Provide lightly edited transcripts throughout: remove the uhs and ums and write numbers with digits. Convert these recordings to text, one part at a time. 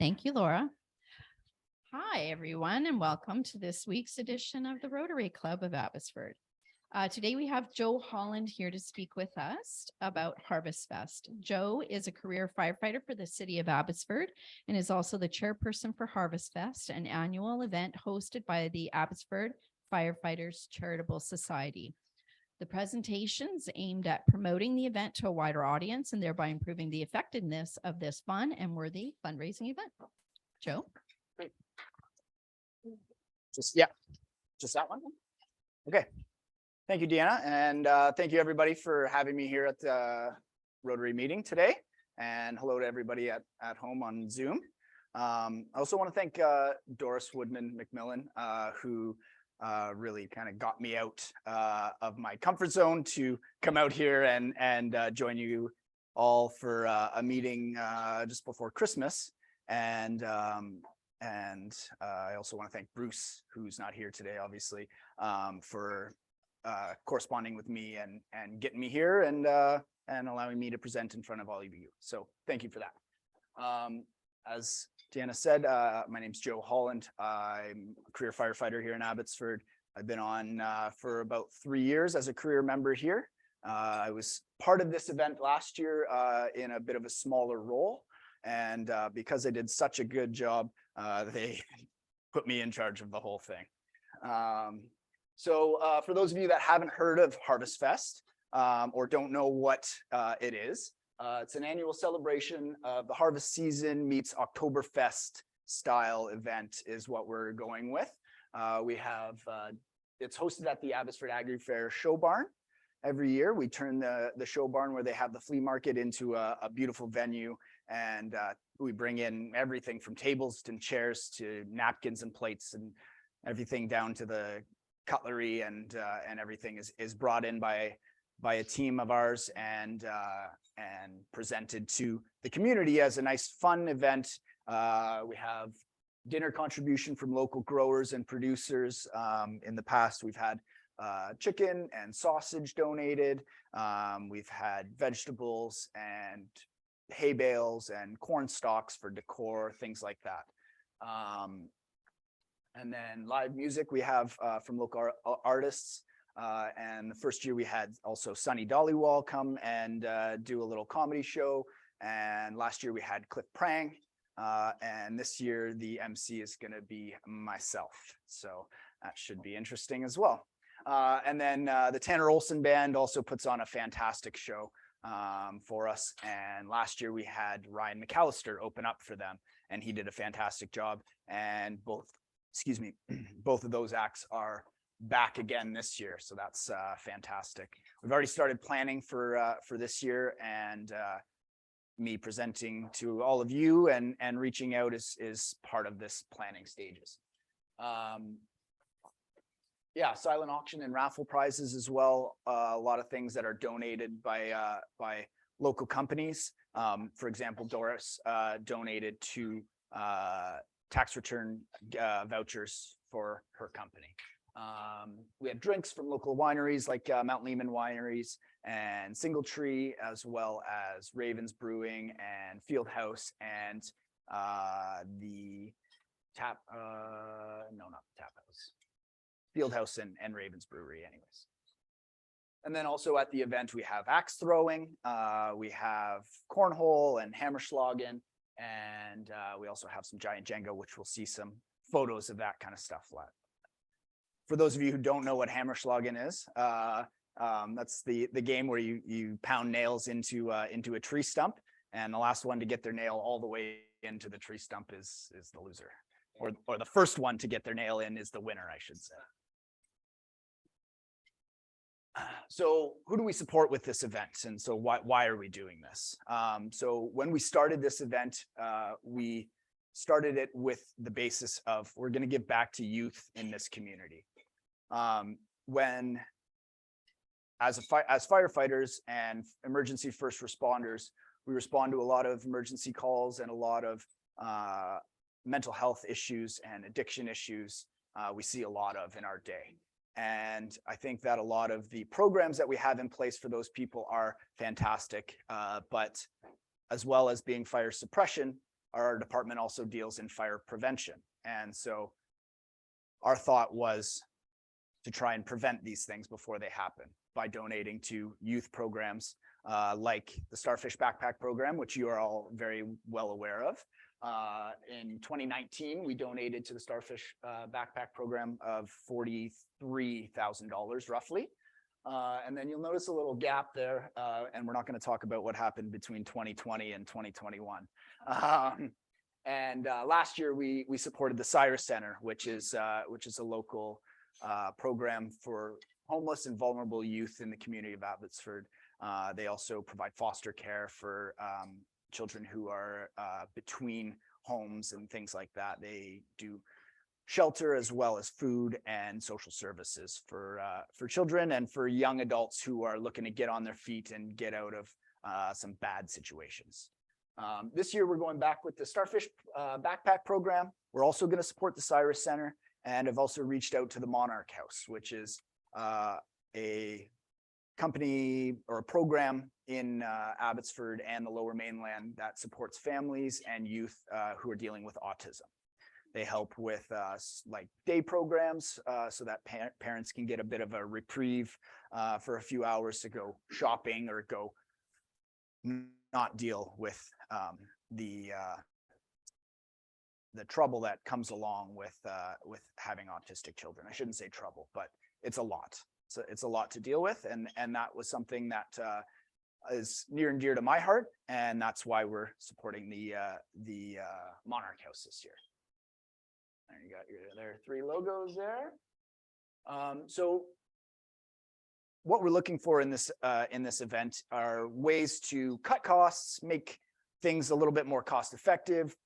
Thank you, Laura. Hi, everyone, and welcome to this week's edition of the Rotary Club of Abbotsford. Today we have Joe Holland here to speak with us about Harvest Fest. Joe is a career firefighter for the City of Abbotsford and is also the chairperson for Harvest Fest, an annual event hosted by the Abbotsford Firefighters Charitable Society. The presentation's aimed at promoting the event to a wider audience and thereby improving the effectiveness of this fun and worthy fundraising event. Joe? Just that one. Okay. Thank you, Deanna. And thank you everybody for having me here at the Rotary meeting today. And hello to everybody at home on Zoom. I also want to thank Doris Woodman McMillan, who really kind of got me out of my comfort zone to come out here and join you all for a meeting just before Christmas. And I also want to thank Bruce, who's not here today, obviously, for corresponding with me and getting me here and allowing me to present in front of all of you. So thank you for that. As Deanna said, my name's Joe Holland. I'm a career firefighter here in Abbotsford. I've been on for about 3 years as a career member here. I was part of this event last year in a bit of a smaller role. And because I did such a good job, they put me in charge of the whole thing. So for those of you that haven't heard of Harvest Fest or don't know what it is, it's an annual celebration of the harvest season meets Oktoberfest style event is what we're going with. We have, it's hosted at the Abbotsford Agri Fair show barn. Every year we turn the show barn where they have the flea market into a beautiful venue, and we bring in everything from tables and chairs to napkins and plates, and everything down to the cutlery and everything is brought in by a team of ours and presented to the community as a nice fun event. We have dinner contribution from local growers and producers. In the past, we've had chicken and sausage donated. We've had vegetables and hay bales and corn stalks for decor, things like that. And then live music we have from local artists. And the first year we had also Sunny Dollywall come and do a little comedy show. And last year we had Cliff Prang. And this year the MC is going to be myself. So that should be interesting as well. And then the Tanner Olson Band also puts on a fantastic show for us. And last year we had Ryan McAllister open up for them, and he did a fantastic job. And both of those acts are back again this year. So that's fantastic. We've already started planning for this year, and me presenting to all of you and reaching out is part of this planning stages. Yeah, silent auction and raffle prizes as well. A lot of things that are donated by local companies. For example, Doris donated to tax return vouchers for her company. We had drinks from local wineries like Mount Lehman Wineries and Single Tree, as well as Ravens Brewing and Fieldhouse and the Fieldhouse and Ravens Brewery anyways. And then also at the event, we have axe throwing, we have cornhole and hammerschlagen, and we also have some giant Jenga, which we'll see some photos of that kind of stuff. For those of you who don't know what hammerschlagen is, that's the game where you pound nails into a tree stump, and the last one to get their nail all the way into the tree stump is the loser, or the first one to get their nail in is the winner, I should say. So who do we support with this event? And so why are we doing this? So when we started this event, we started it with the basis of we're going to give back to youth in this community. When as firefighters and emergency first responders, we respond to a lot of emergency calls and a lot of mental health issues and addiction issues we see a lot of in our day. And I think that a lot of the programs that we have in place for those people are fantastic, but as well as being fire suppression, our department also deals in fire prevention. And so our thought was to try and prevent these things before they happen by donating to youth programs like the Starfish Backpack Program, which you are all very well aware of. In 2019, we donated to the Starfish Backpack Program of $43,000 roughly. And then you'll notice a little gap there, and we're not going to talk about what happened between 2020 and 2021. Last year we supported the Cyrus Center, which is a local program for homeless and vulnerable youth in the community of Abbotsford. They also provide foster care for children who are between homes and things like that. They do shelter as well as food and social services for children and for young adults who are looking to get on their feet and get out of some bad situations. This year we're going back with the Starfish Backpack Program. We're also going to support the Cyrus Center, and have also reached out to the Monarch House, which is a company or a program in Abbotsford and the Lower Mainland that supports families and youth who are dealing with autism. They help with like day programs so that parents can get a bit of a reprieve for a few hours to go shopping or go not deal with the trouble that comes along with having autistic children. I shouldn't say trouble, but it's a lot. So it's a lot to deal with, and that was something that is near and dear to my heart, and that's why we're supporting the Monarch House this year. There you got there are 3 logos there. So what we're looking for in this event are ways to cut costs, make things a little bit more cost effective.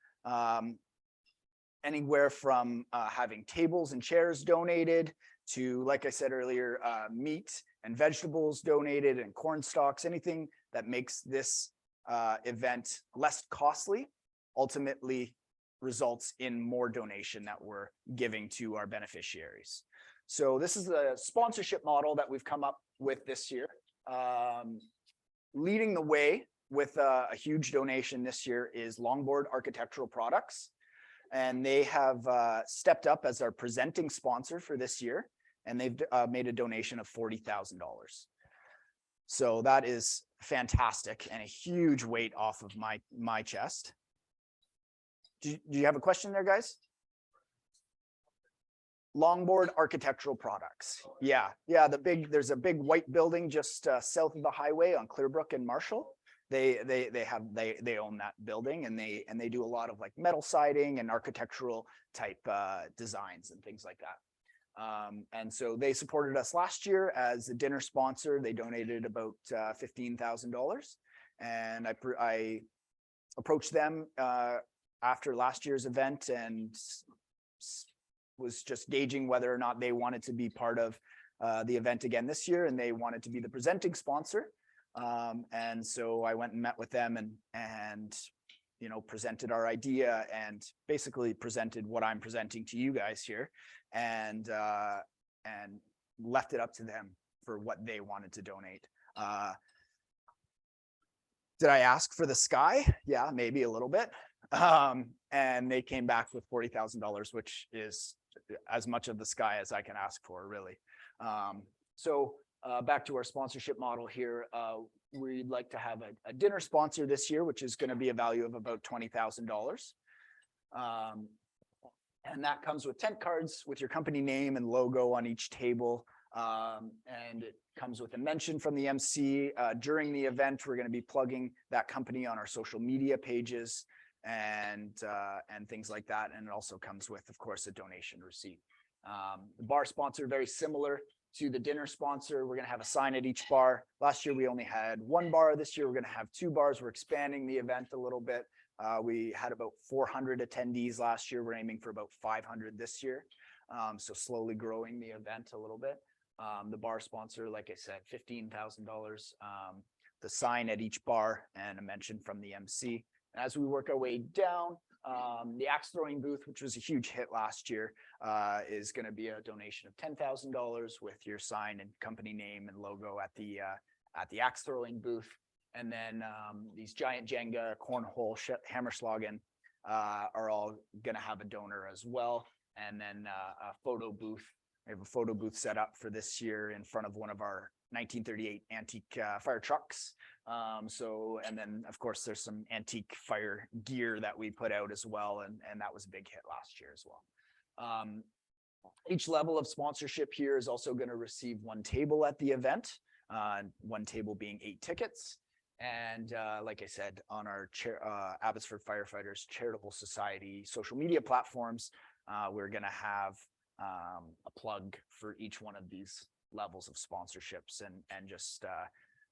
Anywhere from having tables and chairs donated to, like I said earlier, meat and vegetables donated and corn stalks, anything that makes this event less costly ultimately results in more donation that we're giving to our beneficiaries. So this is the sponsorship model that we've come up with this year. Leading the way with a huge donation this year is Longboard Architectural Products. And they have stepped up as our presenting sponsor for this year, and they've made a donation of $40,000. So that is fantastic and a huge weight off of my chest. Do you have a question there, guys? Longboard Architectural Products. Yeah, there's a big white building just south of the highway on Clearbrook and Marshall. They own that building, and they do a lot of like metal siding and architectural type designs and things like that. And so they supported us last year as a dinner sponsor. They donated about $15,000, and I approached them after last year's event and was just gauging whether or not they wanted to be part of the event again this year, and they wanted to be the presenting sponsor. And so I went and met with them and you know, presented our idea and basically presented what I'm presenting to you guys here, and left it up to them for what they wanted to donate. Did I ask for the sky? Yeah, maybe a little bit. And they came back with $40,000, which is as much of the sky as I can ask for, really. So back to our sponsorship model here. We'd like to have a dinner sponsor this year, which is going to be a value of about $20,000. And that comes with tent cards with your company name and logo on each table. And it comes with a mention from the MC. During the event, we're going to be plugging that company on our social media pages and things like that. And it also comes with, of course, a donation receipt. The bar sponsor, very similar to the dinner sponsor. We're going to have a sign at each bar. Last year, we only had 1 bar. This year, we're going to have 2 bars. We're expanding the event a little bit. We had about 400 attendees last year. We're aiming for about 500 this year. So slowly growing the event a little bit. The bar sponsor, like I said, $15,000. The sign at each bar and a mention from the MC. And as we work our way down, the axe throwing booth, which was a huge hit last year, is going to be a donation of $10,000 with your sign and company name and logo at the axe throwing booth. And then these giant Jenga, cornhole, Hammerschlagen are all going to have a donor as well. And then a photo booth. We have a photo booth set up for this year in front of one of our 1938 antique fire trucks. And then of course there's some antique fire gear that we put out as well. And that was a big hit last year as well. Each level of sponsorship here is also going to receive one table at the event, one table being 8 tickets. And like I said, on our Abbotsford Firefighters Charitable Society social media platforms, we're going to have a plug for each one of these levels of sponsorships and just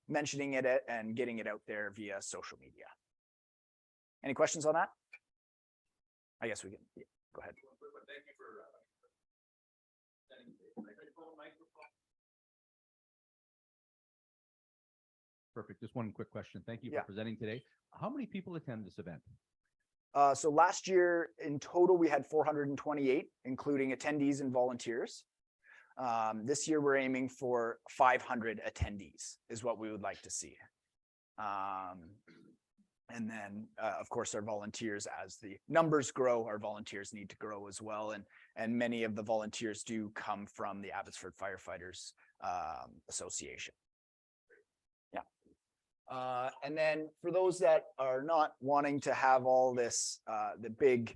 mentioning it and getting it out there via social media. Any questions on that? I guess we can, yeah, go ahead. Thank you for Perfect. Just one quick question. Thank you for presenting today. How many people attend this event? So last year in total, we had 428, including attendees and volunteers. This year, we're aiming for 500 attendees is what we would like to see. And then, of course, our volunteers, as the numbers grow, our volunteers need to grow as well. And many of the volunteers do come from the Abbotsford Firefighters Association. Yeah. And then for those that are not wanting to have all this, the big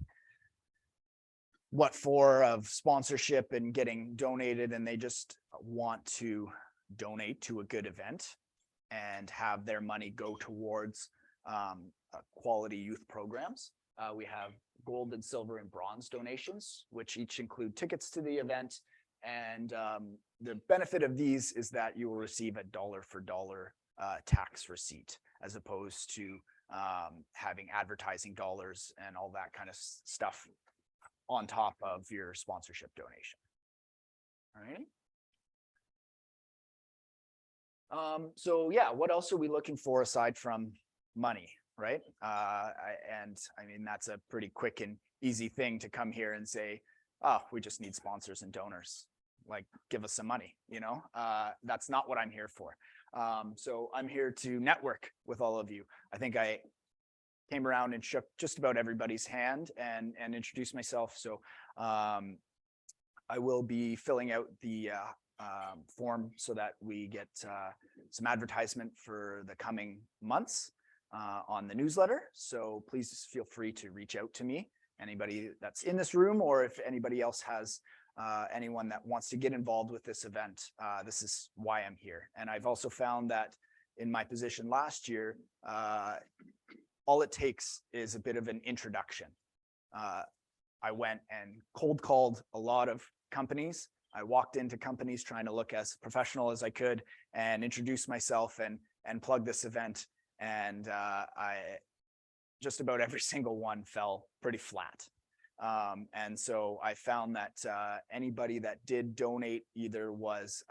what for of sponsorship and getting donated, and they just want to donate to a good event and have their money go towards quality youth programs. We have gold and silver and bronze donations, which each include tickets to the event. And the benefit of these is that you will receive a dollar for dollar tax receipt, as opposed to having advertising dollars and all that kind of stuff on top of your sponsorship donation. All right. So yeah, what else are we looking for aside from money, right? And I mean, that's a pretty quick and easy thing to come here and say, oh, we just need sponsors and donors. Like, give us some money, you know? That's not what I'm here for. So I'm here to network with all of you. I think I came around and shook just about everybody's hand and introduced myself. So I will be filling out the form so that we get some advertisement for the coming months on the newsletter. So please feel free to reach out to me, anybody that's in this room, or if anybody else has anyone that wants to get involved with this event. This is why I'm here. And I've also found that in my position last year, all it takes is a bit of an introduction. I went and cold called a lot of companies. I walked into companies trying to look as professional as I could and introduce myself and plug this event. And just about every single one fell pretty flat. And so I found that anybody that did donate either was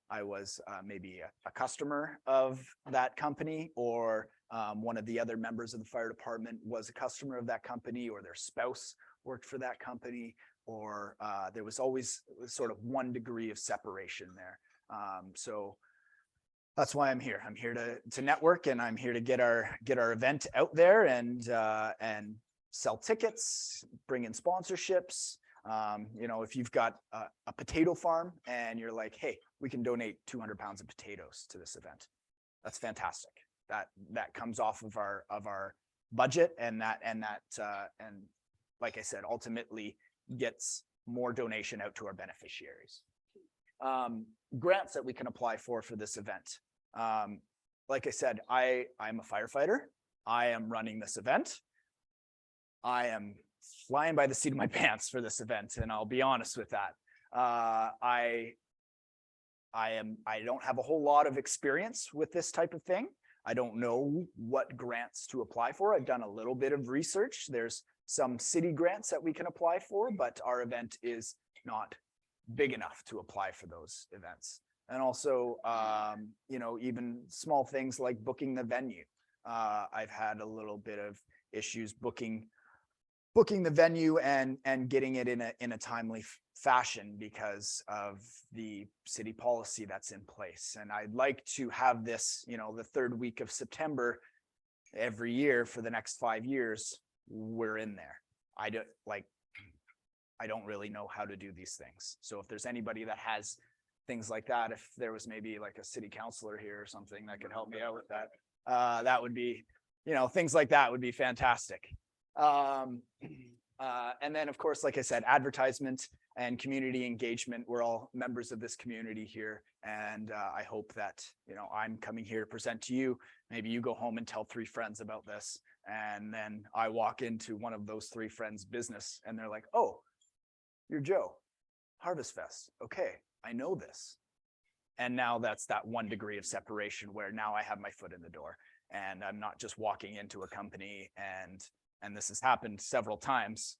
I was maybe a customer of that company, or one of the other members of the fire department was a customer of that company, or their spouse worked for that company, or there was always sort of one degree of separation there. So that's why I'm here. I'm here to network, and I'm here to get our event out there and sell tickets, bring in sponsorships. You know, if you've got a potato farm and you're like, hey, we can donate 200 pounds of potatoes to this event, that's fantastic. That comes off of our budget, and like I said, ultimately gets more donation out to our beneficiaries. Grants that we can apply for this event. Like I said, I'm a firefighter. I am running this event. I am flying by the seat of my pants for this event, and I'll be honest with that. I don't have a whole lot of experience with this type of thing. I don't know what grants to apply for. I've done a little bit of research. There's some city grants that we can apply for, but our event is not big enough to apply for those events. And also, you know, even small things like booking the venue. I've had a little bit of issues booking the venue and getting it in a timely fashion because of the city policy that's in place. And I'd like to have this, you know, the third week of September every year for the next 5 years, we're in there. I don't really know how to do these things. So if there's anybody that has things like that, if there was maybe like a city councilor here or something that could help me out with that, that would be, things like that would be fantastic. And then of course, like I said, advertisement and community engagement. We're all members of this community here. And I hope that, I'm coming here to present to you. Maybe you go home and tell 3 friends about this. And then I walk into one of those 3 friends' business and they're like, oh, you're Joe, Harvest Fest. Okay, I know this. And now that's that 1 degree of separation where now I have my foot in the door and I'm not just walking into a company. And this has happened several times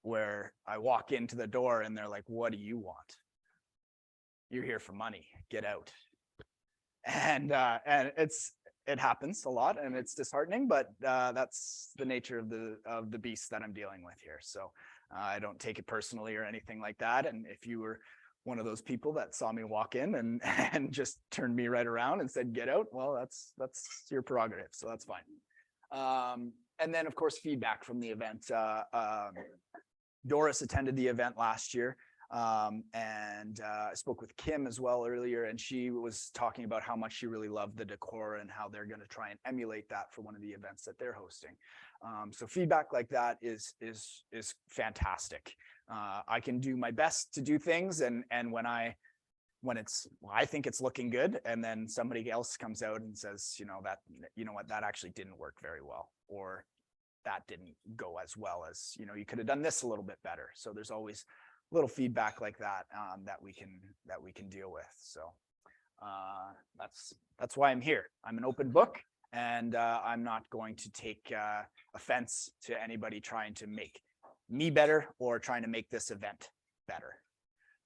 where I walk into the door and they're like, what do you want? You're here for money, get out. And it happens a lot and it's disheartening, but that's the nature of the beast that I'm dealing with here. So I don't take it personally or anything like that. And if you were one of those people that saw me walk in and just turned me right around and said, get out, well, that's your prerogative. So that's fine. And then of course, feedback from the event. Doris attended the event last year. And I spoke with Kim as well earlier, and she was talking about how much she really loved the decor and how they're going to try and emulate that for one of the events that they're hosting. So feedback like that is fantastic. I can do my best to do things, and when I think it's looking good, and then somebody else comes out and says, that actually didn't work very well, or that didn't go as well as, you could have done this a little bit better. So there's always little feedback like that that we can deal with. So that's why I'm here. I'm an open book, and I'm not going to take offense to anybody trying to make me better or trying to make this event better.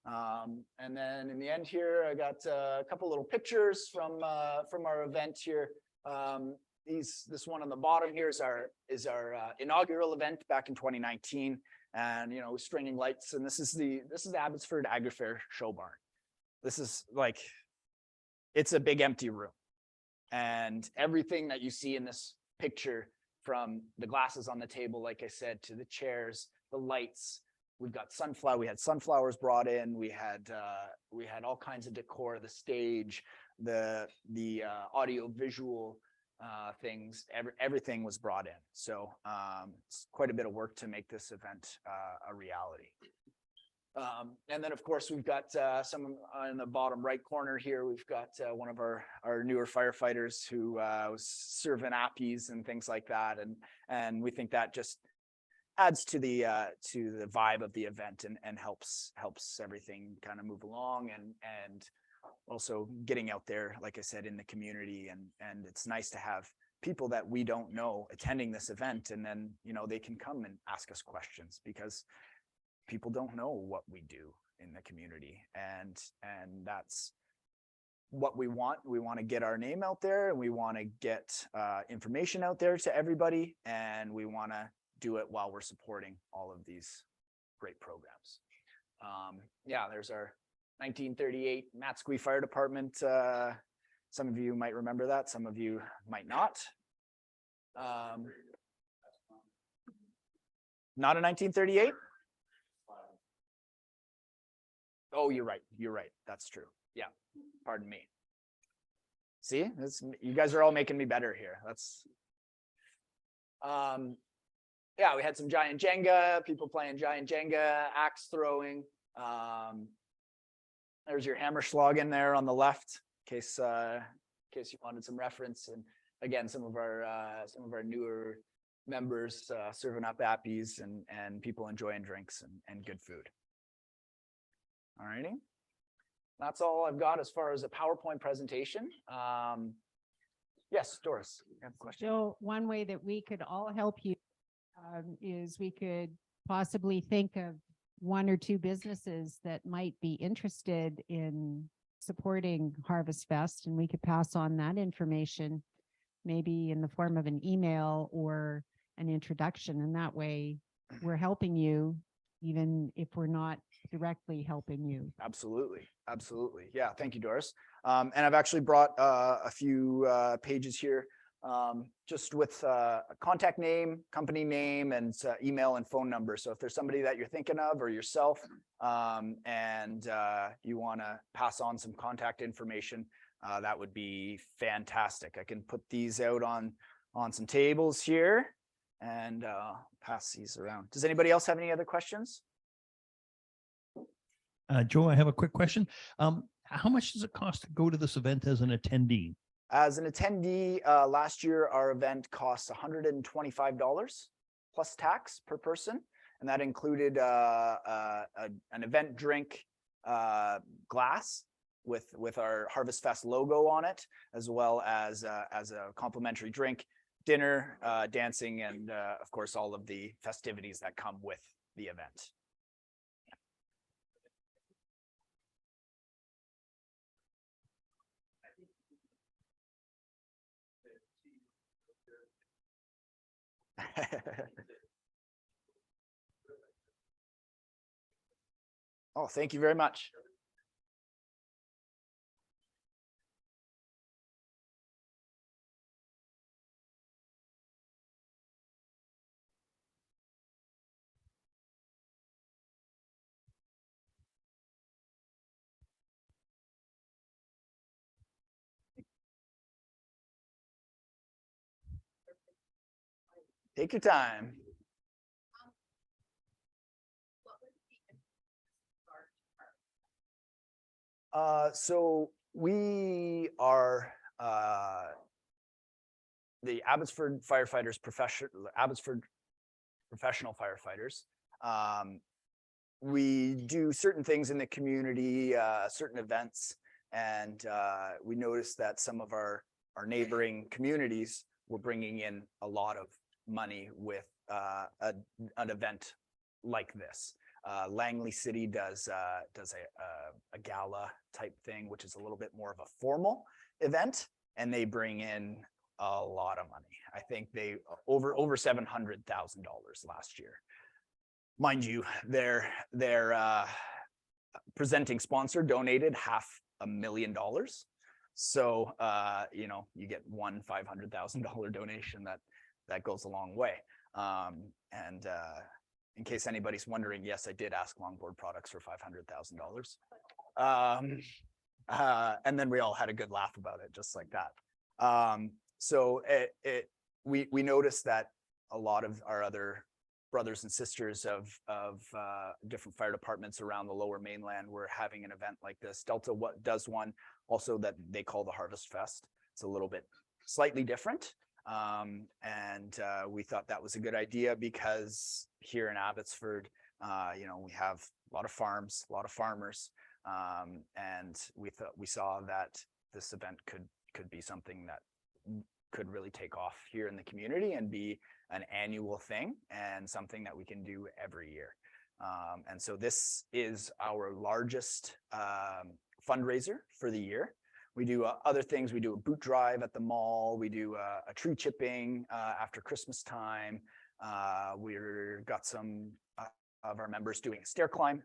And then in the end here, I got a couple little pictures from our event here. This one on the bottom here is our inaugural event back in 2019. And stringing lights, and this is the Abbotsford Agri Fair show barn. This is it's a big empty room, and everything that you see in this picture, from the glasses on the table, like I said, to the chairs, the lights. We had sunflowers brought in. We had all kinds of decor, the stage, the audio visual things, everything was brought in. So it's quite a bit of work to make this event a reality. And then of course we've got some in the bottom right corner here. We've got one of our newer firefighters who was serving appies and things like that, and we think that just adds to the vibe of the event and helps everything kind of move along, and also getting out there, like I said, in the community, and it's nice to have people that we don't know attending this event, and then they can come and ask us questions, because people don't know what we do in the community, and that's what we want. We want to get our name out there, and we want to get information out there to everybody, and we want to do it while we're supporting all of these great programs. There's our 1938 Matsqui Fire Department. Some of you might remember that, some of you might not. Not a 1938? Oh, you're right. That's true. Yeah, pardon me. See, you guys are all making me better here. We had some giant Jenga, people playing giant Jenga, axe throwing. There's your Hammerschlag in there on the left, in case you wanted some reference. And again, some of our newer members serving up appies and people enjoying drinks and good food. All righty. That's all I've got as far as a PowerPoint presentation. Yes, Doris, you have a question? So one way that we could all help you is we could possibly think of 1 or 2 businesses that might be interested in supporting Harvest Fest, and we could pass on that information, maybe in the form of an email or an introduction. And that way we're helping you, even if we're not directly helping you. Absolutely. Yeah. Thank you, Doris. And I've actually brought a few pages here just with a contact name, company name, and email and phone number. So if there's somebody that you're thinking of or yourself, and you want to pass on some contact information, that would be fantastic. I can put these out on some tables here and pass these around. Does anybody else have any other questions? Joe, I have a quick question. How much does it cost to go to this event as an attendee? As an attendee, last year, our event cost $125 plus tax per person. And that included an event drink glass with our Harvest Fest logo on it, as well as a complimentary drink, dinner, dancing, and of course, all of the festivities that come with the event. Oh, thank you very much. Take your time. So we are the Abbotsford Firefighters, Abbotsford professional firefighters. We do certain things in the community, certain events, and we noticed that some of our neighboring communities were bringing in a lot of money with an event like this. Langley City does a gala type thing, which is a little bit more of a formal event, and they bring in a lot of money. I think they over $700,000 last year. Mind you, their presenting sponsor donated $500,000. So you know, you get one $500,000 donation that goes a long way. In case anybody's wondering, yes, I did ask Longboard Products for $500,000. And then we all had a good laugh about it, just like that. So we noticed that a lot of our other brothers and sisters of different fire departments around the Lower Mainland were having an event like this. Delta does one also that they call the Harvest Fest. It's a little bit slightly different. We thought that was a good idea because here in Abbotsford, you know, we have a lot of farms, a lot of farmers, and we saw that this event could be something that could really take off here in the community and be an annual thing and something that we can do every year. And so this is our largest fundraiser for the year. We do other things. We do a boot drive at the mall. We do a tree chipping after Christmas time. We've got some of our members doing a stair climb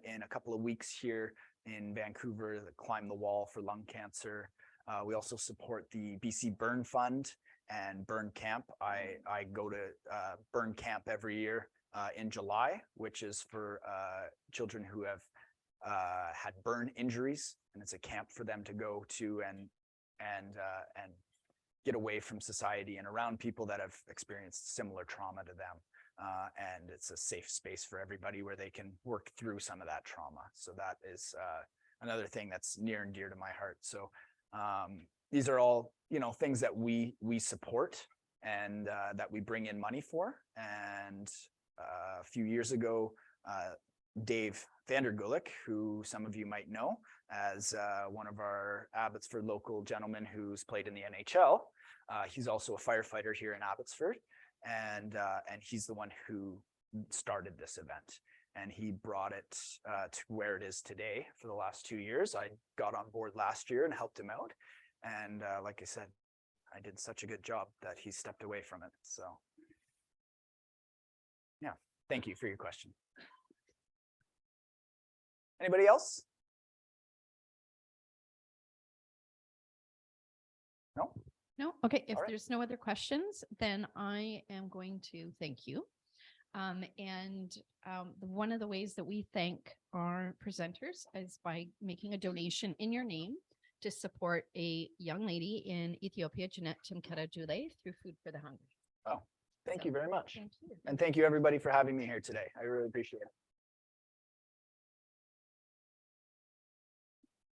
in a couple of weeks here in Vancouver, the Climb the Wall for lung cancer. We also support the BC Burn Fund and Burn Camp. I go to Burn Camp every year in July, which is for children who have had burn injuries, and it's a camp for them to go to and get away from society and around people that have experienced similar trauma to them. And it's a safe space for everybody where they can work through some of that trauma. So that is another thing that's near and dear to my heart. So these are all, you know, things that we support and that we bring in money for. And a few years ago, Dave Vandergulik, who some of you might know as one of our Abbotsford local gentlemen who's played in the NHL. He's also a firefighter here in Abbotsford, and he's the one who started this event. And he brought it to where it is today for the last 2 years. I got on board last year and helped him out. And like I said, I did such a good job that he stepped away from it. So yeah, thank you for your question. Anybody else? No? No? Okay, if All right. there's no other questions, then I am going to thank you. One of the ways that we thank our presenters is by making a donation in your name to support a young lady in Ethiopia, Jeanette Timketa Dule, through Food for the Hungry. Oh, thank So, you very much. Thank you. And thank you everybody for having me here today. I really appreciate it.